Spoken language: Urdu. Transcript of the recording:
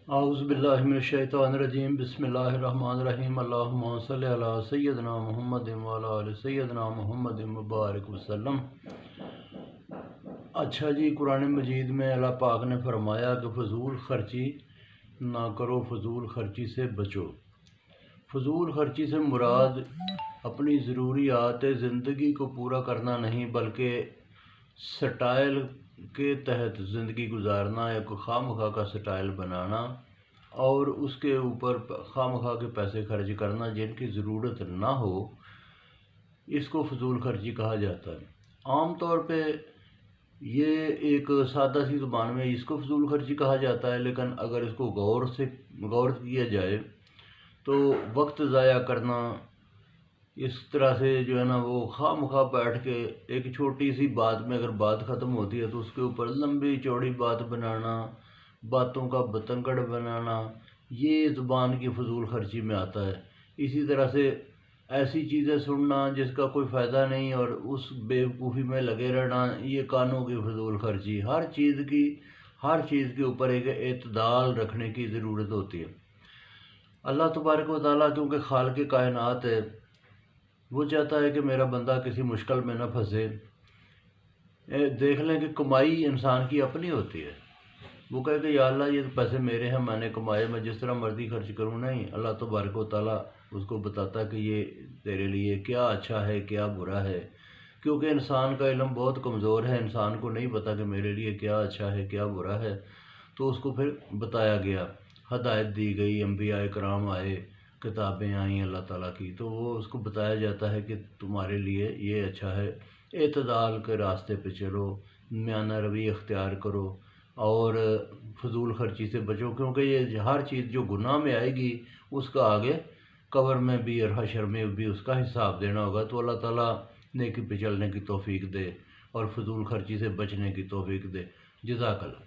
اعوذ باللہ من الشیطان الرجیم، بسم اللہ الرحمن الرحیم، اللہم صلی علی سیدنا محمد وعلی آل سیدنا محمد مبارک وسلم۔ اچھا جی، قرآن مجید میں اللہ پاک نے فرمایا کہ فضول خرچی نہ کرو، فضول خرچی سے بچو۔ فضول خرچی سے مراد اپنی ضروریات زندگی کو پورا کرنا نہیں، بلکہ سٹائل کے تحت زندگی گزارنا، یا کوئی خواہ مخواہ کا سٹائل بنانا اور اس کے اوپر خواہ مخواہ کے پیسے خرچ کرنا جن کی ضرورت نہ ہو، اس کو فضول خرچی کہا جاتا ہے۔ عام طور پہ یہ ایک سادہ سی زبان میں اس کو فضول خرچی کہا جاتا ہے، لیکن اگر اس کو غور کیا جائے تو وقت ضائع کرنا، اس طرح سے جو ہے نا وہ خواہ مخواہ بیٹھ کے ایک چھوٹی سی بات میں اگر بات ختم ہوتی ہے تو اس کے اوپر لمبی چوڑی بات بنانا، باتوں کا بتنگڑ بنانا، یہ زبان کی فضول خرچی میں آتا ہے۔ اسی طرح سے ایسی چیزیں سننا جس کا کوئی فائدہ نہیں اور اس بے وقوفی میں لگے رہنا، یہ کانوں کی فضول خرچی۔ ہر چیز کے اوپر ایک اعتدال رکھنے کی ضرورت ہوتی ہے۔ اللہ تبارک و تعالیٰ کیونکہ خالق کائنات ہے، وہ چاہتا ہے کہ میرا بندہ کسی مشکل میں نہ پھنسے۔ دیکھ لیں کہ کمائی انسان کی اپنی ہوتی ہے، وہ کہے کہ یا اللہ یہ پیسے میرے ہیں، میں نے کمائے، میں جس طرح مرضی خرچ کروں۔ نہیں، اللہ تبارک و تعالیٰ اس کو بتاتا ہے کہ یہ تیرے لیے کیا اچھا ہے کیا برا ہے، کیونکہ انسان کا علم بہت کمزور ہے، انسان کو نہیں پتا کہ میرے لیے کیا اچھا ہے کیا برا ہے۔ تو اس کو پھر بتایا گیا، ہدایت دی گئی، انبیاء کرام آئے، کتابیں آئیں اللہ تعالیٰ کی، تو وہ اس کو بتایا جاتا ہے کہ تمہارے لیے یہ اچھا ہے، اعتدال کے راستے پہ چلو، میانہ روی اختیار کرو اور فضول خرچی سے بچو، کیونکہ یہ ہر چیز جو گناہ میں آئے گی اس کا آگے قبر میں بھی اور حشر میں بھی اس کا حساب دینا ہوگا۔ تو اللہ تعالیٰ نیکی پہ چلنے کی توفیق دے اور فضول خرچی سے بچنے کی توفیق دے۔ جزاک اللہ۔